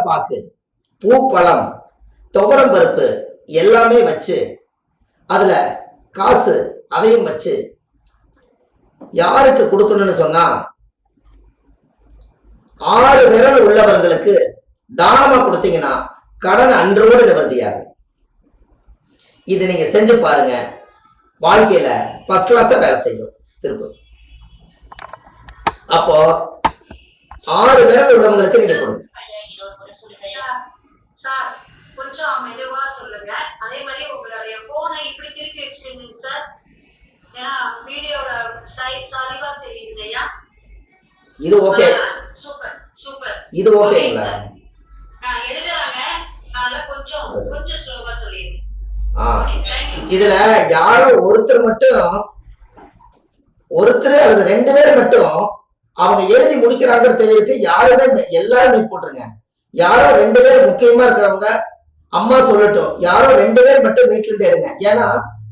பாக்கு, பூ பழம், துவரம் பருப்பு எல்லாமே வச்சு அதுல காசு அதையும் வச்சு யாருக்கு கொடுக்கணும்னு சொன்னா 6 விரல் உள்ளவர்களுக்கு தானமா கொடுத்தீங்கன்னா கடன் அன்றோடு நிவர்த்தியாகும். இது நீங்க செஞ்சு பாருங்க, வாழ்க்கையில ஃபர்ஸ்ட் கிளாஸா வேலை செய்யும். திரும்ப அப்போ 6 விரல் உள்ளவங்களுக்கு நீங்க கொடுங்க. கொஞ்சம் மெதுவா சொல்லுங்க. அதே மாதிரி உங்களுடைய போனை இப்படி திருப்பி வச்சிருக்கீங்க சார். ஏன்னா வீடியோல சாலிவா தெரியுது ஐயா. இது ஓகே. Super super. இது ஓகேங்களா? எழுதுறாங்க, அதனால கொஞ்சம் ஸ்லோவா சொல்லிருங்க. இதுல யாரோ ஒருத்தர் மட்டும், ஒருத்தர் அல்லது 2 பேர் மட்டும் அவங்க எழுதி முடிக்கிறாங்க தெரியுது. யாருமே எல்லாரும் போட்டுருங்க. யாரோ 2 பேர் முக்கியமா இருக்கிறவங்க அம்மா சொல்லட்டும், யாரோ 2 பேர் மட்டும் மீட்ல இருந்து எடுங்க. ஏன்னா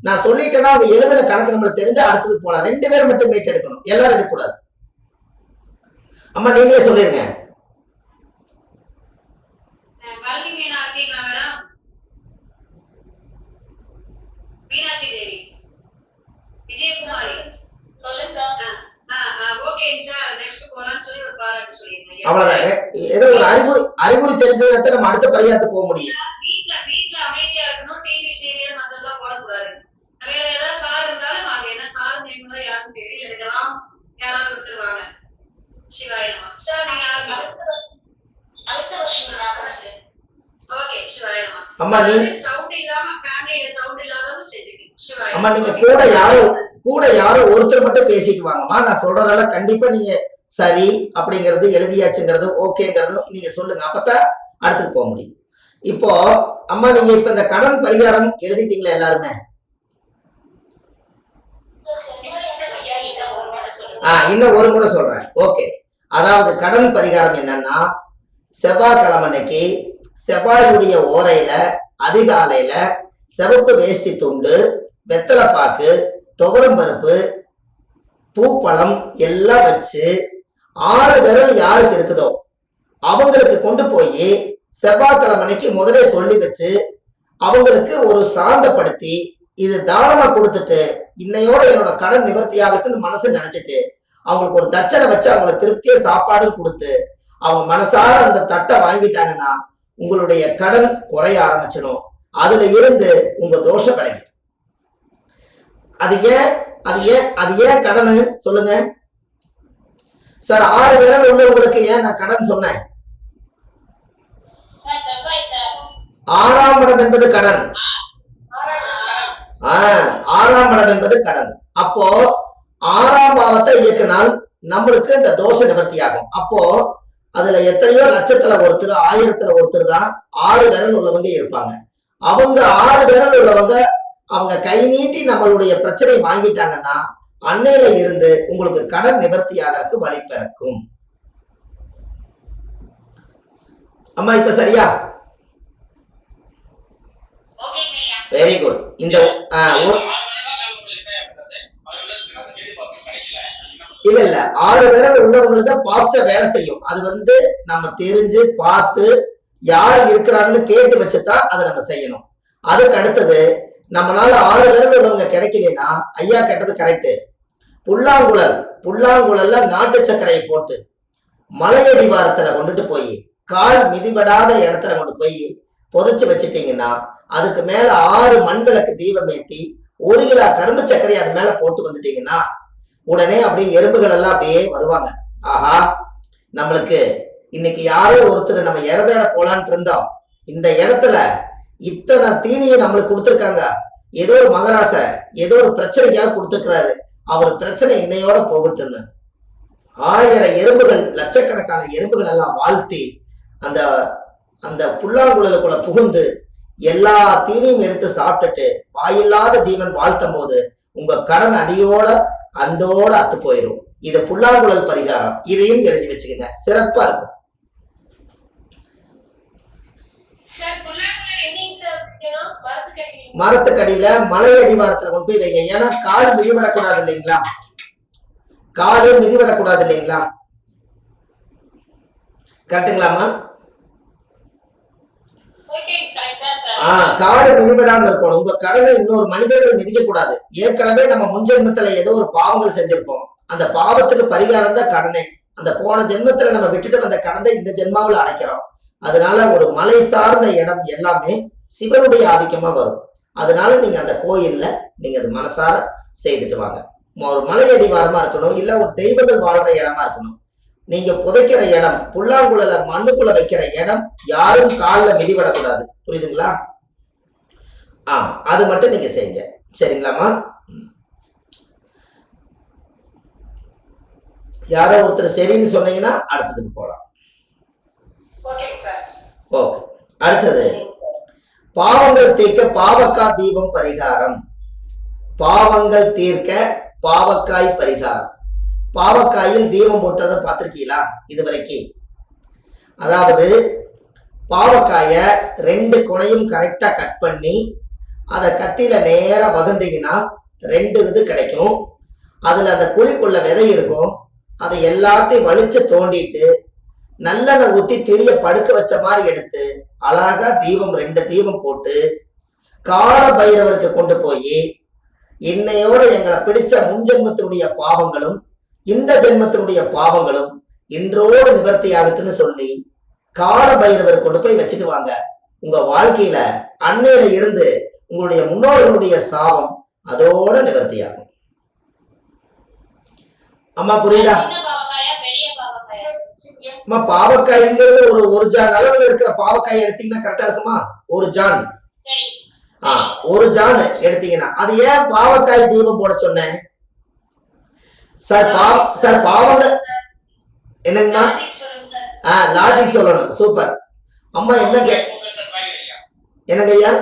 நான் சொல்லிட்டேன்னா அவங்க எழுதின கணக்கு நம்மளுக்கு தெரிஞ்சா அடுத்தது போலாம். 2 பேர் மட்டும் மீட் எடுக்கணும், எல்லாரும் எடுக்கக்கூடாது. அம்மா நீங்களே சொல்லிருங்க. மீனாட்சி தேவி, விஜயகுமாரி சொல்லுங்க. அவ்வளவுதான். ஏதோ ஒரு அறிகுறி தெரிஞ்சதை நம்ம அடுத்த பரிகாரத்து போக முடியும். வீட்டுல அமைதியா இருக்கணும். டிவி சீரியல் அதெல்லாம் போடக்கூடாது. வேற ஏதாவது சார் இருந்தாலும் நாங்க என்ன சார் நேம் யாருக்கும் தெரியல எடுக்கலாம். யாராவது கொடுத்துருவாங்க. சிவாய நம. சார் நீங்க அடுத்த வருஷம் ஓகே. சிவாய நம. அம்மா நீ சவுண்ட் இல்லாம ஃபேமிலில சவுண்ட் இல்லாதவங்க செஞ்சுக்கீங்க. சிவாய அம்மா நீங்க கூட யாரோ ஒருத்தர் மட்டும் பேசிட்டு வாங்கம்மா. நான் சொல்றதெல்லாம் கண்டிப்பா நீங்க சரி அப்படிங்கிறது, எழுதியாச்சுங்கிறது, ஓகேங்கிறதும் நீங்க சொல்லுங்க. அப்பதான் அடுத்துக்கு போக முடியும். இப்போ அம்மா நீங்க இப்ப இந்த கடன் பரிகாரம் எழுதிட்டீங்களா எல்லாருமே? இன்னும் ஒரு முறை சொல்றேன். ஓகே. அதாவது கடன் பரிகாரம் என்னன்னா, செவ்வாய்க்கிழமை அன்னைக்கு செவ்வாயுடைய ஓரையில அதிகாலையில சிவப்பு வேஷ்டி துண்டு, வெத்தலை பாக்கு, துவரம் பருப்பு, பூப்பழம் எல்லாம் வச்சு 6 விரல் யாருக்கு இருக்குதோ அவங்களுக்கு கொண்டு போய் செவ்வாய்க்கிழமைக்கு முதலே சொல்லி வச்சு அவங்களுக்கு ஒரு சாந்தப்படுத்தி இது தானமா கொடுத்துட்டு இன்னையோட என்னோட கடன் நிவர்த்தி ஆகட்டுன்னு மனசு நினைச்சிட்டு அவங்களுக்கு ஒரு தட்சணை வச்சு அவங்களை திருப்தியா சாப்பாடு கொடுத்து அவங்க மனசார அந்த தட்டை வாங்கிட்டாங்கன்னா உங்களுடைய கடன் குறைய ஆரம்பிச்சிடும். அதுல இருந்து உங்க தோஷம் விலகி. அது ஏன் கடன் சொல்லுங்க சார்? 6 விரல் உள்ளவங்களுக்கு ஏன் நான் கடன் சொன்னேன்? 6ஆம் இடம் என்பது கடன். 6ஆம் இடம் என்பது கடன். அப்போ 6ஆம் பாவத்தை இயக்கினால் நம்மளுக்கு இந்த தோஷ நிவர்த்தி ஆகும். அப்போ அதுல எத்தனையோ லட்சத்துல ஒருத்தர், 1000த்துல ஒருத்தர் தான் 6 விரல் உள்ளவங்க இருப்பாங்க. அவங்க 6 விரல் உள்ளவங்க அவங்க கை நீட்டி நம்மளுடைய பிரச்சனை வாங்கிட்டாங்கன்னா அன்னையில இருந்து உங்களுக்கு கடன் நிவர்த்தி ஆகிறதுக்கு வழி பிறக்கும். அம்மா இப்ப சரியா? Very good. இந்த இல்ல 6 விரல் உள்ளவங்களுக்கு தான் பாசிட்டிவா வேலை செய்யும். அது நம்ம தெரிஞ்சு பார்த்து யார் இருக்கிறாங்கன்னு கேட்டு வச்சுதான் அதை நம்ம செய்யணும். அதுக்கு அடுத்தது நம்மளால 6 விரல் உள்ளவங்க கிடைக்கலன்னா ஐயா கேட்டது கரெக்டு. புல்லாங்குழல்ல நாட்டு சர்க்கரையை போட்டு மலையடிவாரத்துல கொண்டுட்டு போய் கால் மிதிபடாத இடத்துல கொண்டு போய் புதைச்சு வச்சுட்டீங்கன்னா அதுக்கு மேல 6 மண்விளக்கு தீபம் ஏற்றி 1 கிலோ கரும்பு சர்க்கரை அது மேல போட்டு வந்துட்டீங்கன்னா உடனே அப்படியே எறும்புகள் எல்லாம் அப்படியே வருவாங்க. ஆஹா, நம்மளுக்கு இன்னைக்கு யாரோ ஒருத்தர் நம்ம இறதேட போலான்ட்டு இருந்தோம், இந்த இடத்துல இத்தனை தீனியை நம்மளுக்கு கொடுத்துருக்காங்க, ஏதோ ஒரு மகராச ஏதோ ஒரு பிரச்சனைக்காக கொடுத்துருக்கிறாரு, அவர் பிரச்சனை இன்னையோட போகட்டுன்னு 1000 எறும்புகள், லட்சக்கணக்கான எறும்புகள் எல்லாம் வாழ்த்தி அந்த அந்த புல்லாங்குழலுக்குள்ள புகுந்து எல்லா தீனியும் எடுத்து சாப்பிட்டுட்டு வாயில்லாத ஜீவன் வாழ்த்தும் போது உங்க கடன் அடியோட அந்தோட அத்து போயிடும். இது புல்லாங்குழல் பரிகாரம். இதையும் எழுதி வச்சுக்கோங்க, சிறப்பா இருக்கும். மரத்துக்கடியில மலை அடிவாரத்துல கொண்டு போய் வைங்க. ஏன்னா கால் மிதிவிடக்கூடாது இல்லைங்களா? காலு மிதிவிடக்கூடாது இல்லைங்களா? கரெக்டுங்களாமா? ஓகேங்க சார் இதான் சார் காடு மிதிபடாம இருக்கணும். உங்க கடனை இன்னொரு மனிதர்கள் மிதிக்க கூடாது. ஏற்கனவே நம்ம முன்ஜென்மத்துல ஏதோ ஒரு பாவங்கள் செஞ்சிருப்போம். அந்த பாவத்துக்கு பரிகாரம் தான் கடனே. அந்த போன ஜென்மத்துல நம்ம விட்டுட்டு வந்த கடனை இந்த ஜென்மாவில் அடைக்கிறோம். அதனால ஒரு மலை சார்ந்த இடம் எல்லாமே சிவனுடைய ஆதிக்கமா வரும். அதனால நீங்க அந்த கோயில்ல நீங்க அது மனசார செய்துட்டு வாங்க. ஒரு மலையடிவாரமா இருக்கணும், இல்ல ஒரு தெய்வங்கள் வாழ்ற இடமா இருக்கணும். நீங்க புதைக்கிற இடம், புல்லாங்குழல மண்ணுக்குள்ள வைக்கிற இடம் யாரும் காலில் மிதிபடக்கூடாது. புரியுதுங்களா? ஆமா, அது மட்டும் நீங்க செய்யுங்க. சரிங்களாமா? யாரோ ஒருத்தர் சரின்னு சொன்னீங்கன்னா அடுத்ததுக்கு போலாம். ஓகேங்க சார் ஓகே. அடுத்தது, பாவங்கள் தீர்க்க பாவக்காய் தீபம் பரிகாரம். பாவங்கள் தீர்க்க பாவக்காய் பரிகாரம். பாவக்காயில் தீபம் போட்டதை பார்த்திருக்கீங்களா இது வரைக்கும்? அதாவது பாவக்காய 2 குணையும் கரெக்டா கட் பண்ணி அதை கத்தியில நேரா வகுந்தீங்கன்னா 2 இது கிடைக்கும். அதுல அந்த குழிக்குள்ள விதை இருக்கும். அதை எல்லாத்தையும் வலிச்சு தோண்டிட்டு நல்லெண்ணெய் ஊத்தி திரிய படுக்க வச்ச மாதிரி எடுத்து அழகா தீபம் 2 தீபம் போட்டு கால பைரவருக்கு கொண்டு போய், இன்னையோட எங்களை பிடிச்ச முன்ஜென்மத்தினுடைய பாவங்களும் இந்த ஜென்மத்தினுடைய பாவங்களும் இன்றோடு நிவர்த்தி ஆகட்டுன்னு சொல்லி கால பைரவர் கொண்டு போய் வச்சுட்டு வாங்க. உங்க வாழ்க்கையில அன்னையில இருந்து உங்களுடைய முன்னோர்களுடைய சாபம் அதோட நிவர்த்தி ஆகும். அம்மா புரியுதா? அம்மா பாவக்காய்ங்கிறது ஒரு ஜான் அளவுல இருக்கிற பாவக்காய் எடுத்தீங்கன்னா கரெக்டா இருக்குமா? ஒரு ஜான் ஒரு ஜான் எடுத்தீங்கன்னா அது ஏன் பாவக்காய் தீபம் போட சொன்னேன் சார்? பாவங்கள் என்னங்கம்மா? லாஜிக் சொல்லணும். சூப்பர் அம்மா. என்னங்க ஐயா?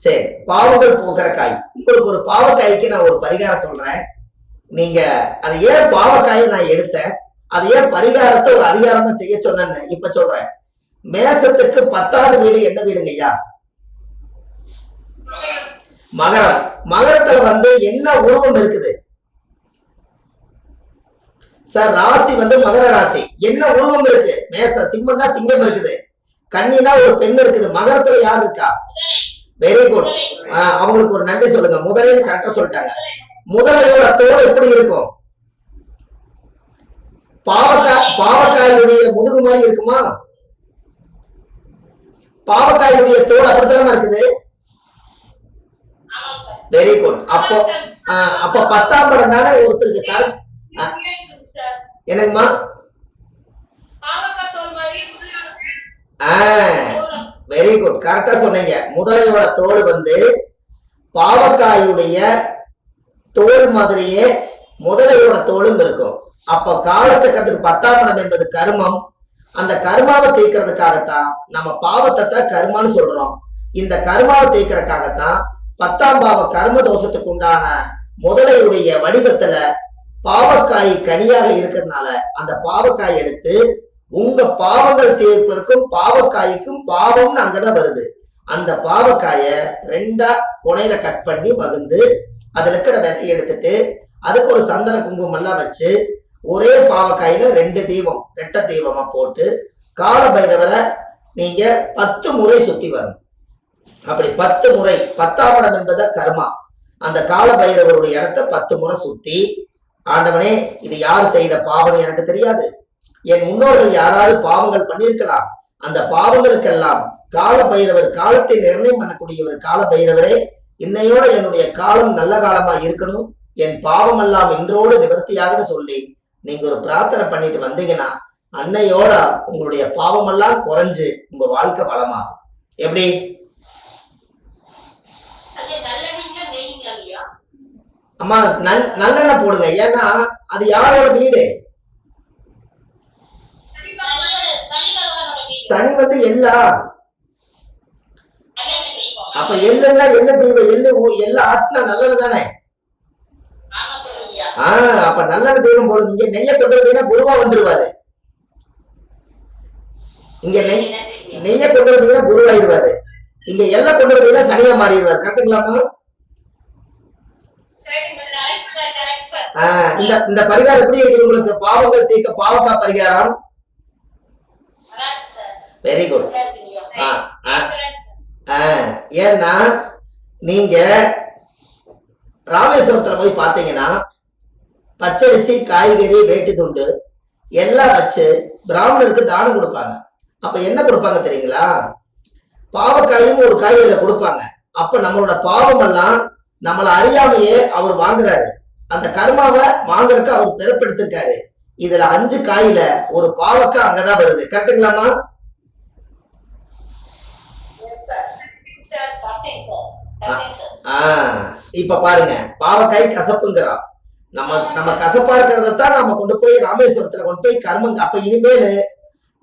சரி, பாவங்கள் போக்குற காய். உங்களுக்கு ஒரு பாவக்காய்க்கு நான் ஒரு பரிகாரம் சொல்றேன். நீங்க அது ஏன் பாவக்காயை நான் எடுத்தேன், அது ஏன் பரிகாரத்தை ஒரு அதிகாரமா செய்ய சொன்னேன்னு இப்ப சொல்றேன். மேசத்துக்கு 10வது வீடு என்ன வீடுங்க ஐயா? மகரம். மகரத்துல என்ன உருவம் இருக்குது சார்? ராசி மகர ராசி. என்ன உருவம் இருக்கு? மேச சிம்மம்னா சிங்கம் இருக்குது, கன்னினா ஒரு பெண் இருக்குது. மகரத்துல யார் இருக்கா? Very good. அவங்களுக்கு ஒரு நன்றி சொல்லுங்க. முதலைன்னு கரெக்டா சொல்லிட்டாங்க. முதலையோட தோல் எப்படி இருக்கும்? பாவக்காயுடைய முதுகு மாதிரி இருக்குமா? பாவக்காயுடைய தோல் அப்படித்தானமா இருக்குது. Very good. அப்போ 10ஆம் படம் தானே ஒருத்தருக்கு என்னங்கம்மா? வெரி குட், கரெக்டா சொன்னீங்க. முதலையோட தோல் பாவக்காயுடைய தோல் மாதிரியே முதலையோட தோலும் இருக்கும். அப்ப காலச்சக்கரத்துக்கு 10ஆம் இடம் என்பது கர்மம். அந்த கர்மாவை தீர்க்கிறதுக்காகத்தான் நம்ம பாவத்தை தான் கர்மான்னு சொல்றோம். இந்த கர்மாவை தீர்க்கிறதுக்காகத்தான் 10ஆம் பாவ கர்ம தோஷத்துக்கு உண்டான முதலையுடைய வடிவத்துல பாவக்காய் கனியாக இருக்கிறதுனால அந்த பாவக்காய் எடுத்து உங்க பாவங்கள் தீர்ப்பதற்கும் பாவக்காய்க்கும் பாவம்னு அங்கதான் வருது. அந்த பாவக்காய 2 குணையில கட் பண்ணி வகுந்து அதுல இருக்கிற விதை எடுத்துட்டு அதுக்கு ஒரு சந்தன குங்குமம் எல்லாம் வச்சு ஒரே பாவக்காயில 2 தீபம் ரெட்டை தீபமா போட்டு கால பைரவரை நீங்க 10 முறை சுத்தி வரணும். அப்படி 10 முறை, 10ஆம் இடம் என்பத கர்மா, அந்த கால பைரவருடைய இடத்த 10 முறை சுத்தி, ஆண்டவனே இது யாரு செய்த பாவம் எனக்கு தெரியாது, என் முன்னோர்கள் யாராவது பாவங்கள் பண்ணியிருக்கலாம், அந்த பாவங்களுக்கெல்லாம் கால பைரவர் காலத்தை நிர்ணயம் பண்ணக்கூடியவர் கால பைரவரே, இன்னையோட என்னுடைய காலம் நல்ல காலமா இருக்கணும், என் பாவம் எல்லாம் இன்றோடு நிவர்த்தியாகன்னு சொல்லி நீங்க ஒரு பிரார்த்தனை பண்ணிட்டு வந்தீங்கன்னா அன்னையோட உங்களுடைய பாவம் எல்லாம் குறைஞ்சு உங்க வாழ்க்கை வளமாகும். எப்படி? அம்மா நல்லெண்ணெய் போடுங்க. ஏன்னா அது யாரோட வீடு? சனி எள்ளா. அப்ப எள்ளுன்னா எள்ளு தெய்வம், எள்ளு ஆட்டினா நல்லது தானே. அப்ப நல்லெண்ணெய் தெய்வம் போடுங்க. இங்க நெய்ய கொண்டு வந்தீங்கன்னா குருவா வந்துருவாரு. இங்க நெய்ய கொண்டு வந்தீங்கன்னா குருவாயிருவாரு. இங்க எல்லாம் கொண்டு வந்தீங்கன்னா சனியா மாறிடுவாரு. கரெக்டுங்களாமா? இந்த பரிகாரம் எப்படி இருக்கு உங்களுக்கு? பாவங்கள் தீர்க்க பாவக்கா பரிகாரம். Very good. நல்லா இருக்கீங்களா? ஆ ஆ Excellent, sir. ஆ ஏன்னா நீங்க ராமேஸ்வரத்துல போய் பார்த்தீங்கன்னா பச்சரிசி, காய்கறி, வேட்டி துண்டு எல்லாம் வச்சு பிராமணருக்கு தானம் கொடுப்பாங்க. அப்ப என்ன கொடுப்பாங்க தெரியுங்களா? பாவக்காயும் ஒரு காய் இதுல கொடுப்பாங்க. அப்ப நம்மளோட பாவம் எல்லாம் நம்மளை அறியாமையே அவர் வாங்குறாரு. அந்த கர்மாவை வாங்குறதுக்கு அவர் பிறப்பெடுத்திருக்காரு. இதுல 5 காயில ஒரு பாவக்காய் அங்கதான் வருது. கரெக்டுங்களாமா? Yes, sir. Sir, nothing, sir. Nothing, sir. இப்ப பாருங்க, பாவக்காய் கசப்புங்கிறோம். நம்ம கசப்பா இருக்கிறதான் நம்ம கொண்டு போய் ராமேஸ்வரத்துல கொண்டு போய் கர்மங்க. அப்ப இனிமேல்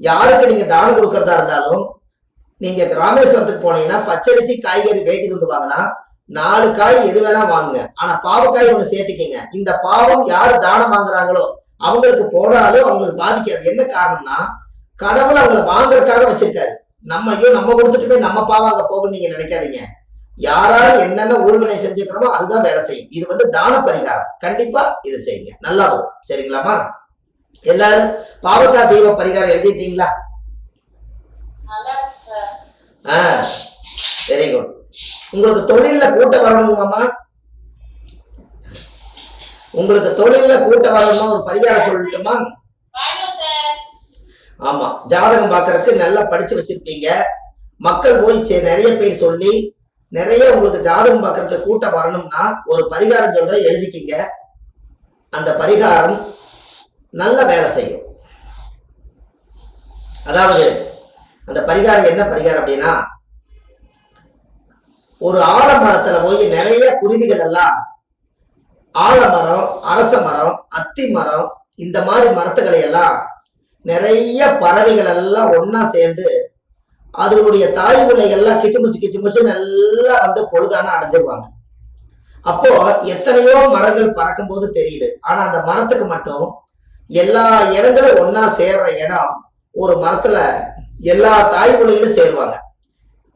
யாருக்கு நீங்க தானம் கொடுக்கறதா இருந்தாலும் நீங்க ராமேஸ்வரத்துக்கு போனீங்கன்னா பச்சரிசி, காய்கறி, வேட்டி துண்டு வாங்கினா 4 காய் எது வேணா வாங்குங்க. ஆனா பாவக்காய் ஒண்ணு சேர்த்துக்கிங்க. இந்த பாவம் யாரு தானம் வாங்குறாங்களோ அவங்களுக்கு போனாலும் அவங்களுக்கு பாதிக்காது. என்ன காரணம்னா கடவுள் அவங்கள வாங்குறதுக்காக வச்சிருக்காரு. நம்ம கொடுத்துட்டு போய் நம்ம பாவம் அங்க போகும்னு நீங்க நினைக்காதீங்க. யாராரு என்னென்ன ஊழ்வினை செஞ்சுக்கிறோமோ அதுதான் வேலை செய்யும். இது வந்து தான பரிகாரம். கண்டிப்பா இது செய்யுங்க, நல்லா வரும். சரிங்களாமா? எல்லாரும் பாவக்காய் தெய்வ பரிகாரம் எழுதிட்டீங்களா? நல்லா இருக்கு, sir. Very good. உங்களுக்கு தொழில்ல கூட்டம் வரணுமாமா? உங்களுக்கு தொழில்ல கூட்டம் வரணும் ஒரு பரிகாரம் சொல்லட்டுமா? வாங்க, sir. ஆமா, ஜாதகம் பார்க்கறதுக்கு நல்லா படிச்சு வச்சிருப்பீங்க. மக்கள் போய் நிறைய பேர் சொல்லி நிறைய உங்களுக்கு ஜாதகம் பார்க்கறதுக்கு கூட்டம் வரணும்னா ஒரு பரிகாரம் சொல்ற, எழுதிக்கிங்க. அந்த பரிகாரம் நல்ல வேலை செய்யும். அதாவது அந்த பரிகாரம் என்ன பரிகாரம் அப்படின்னா, ஒரு ஆலமரத்துல போய் நிறைய குருவிகள் எல்லாம் ஆலமரம், அரச மரம், அத்தி மரம், இந்த மாதிரி மரத்துக்களை எல்லாம் நிறைய பறவைகள் எல்லாம் ஒன்னா சேர்ந்து அதனுடைய தாய் பிள்ளைகள்லாம் கிச்சுமுச்சு நல்லா வந்து பொழுதான அடைஞ்சிருவாங்க. அப்போ எத்தனையோ மரங்கள் பறக்கும் போது தெரியுது. ஆனா அந்த மரத்துக்கு மட்டும் எல்லா இடங்களும் ஒன்னா சேர்ற இடம் ஒரு மரத்துல எல்லா தாய் பிள்ளைகளும் சேருவாங்க.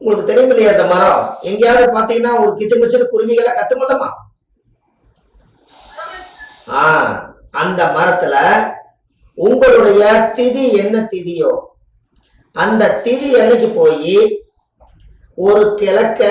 உங்களுக்கு தெரியும் இல்லையா? அந்த மரம் எங்கேயாவது பாத்தீங்கன்னா ஒரு கிச்சுமுச்சுன்னு குருவிகளை கத்துமட்டமா? அந்த மரத்துல உங்களுடைய திதி என்ன திதியோ அந்த திதி அன்னைக்கு போய் ஒரு கிழக்க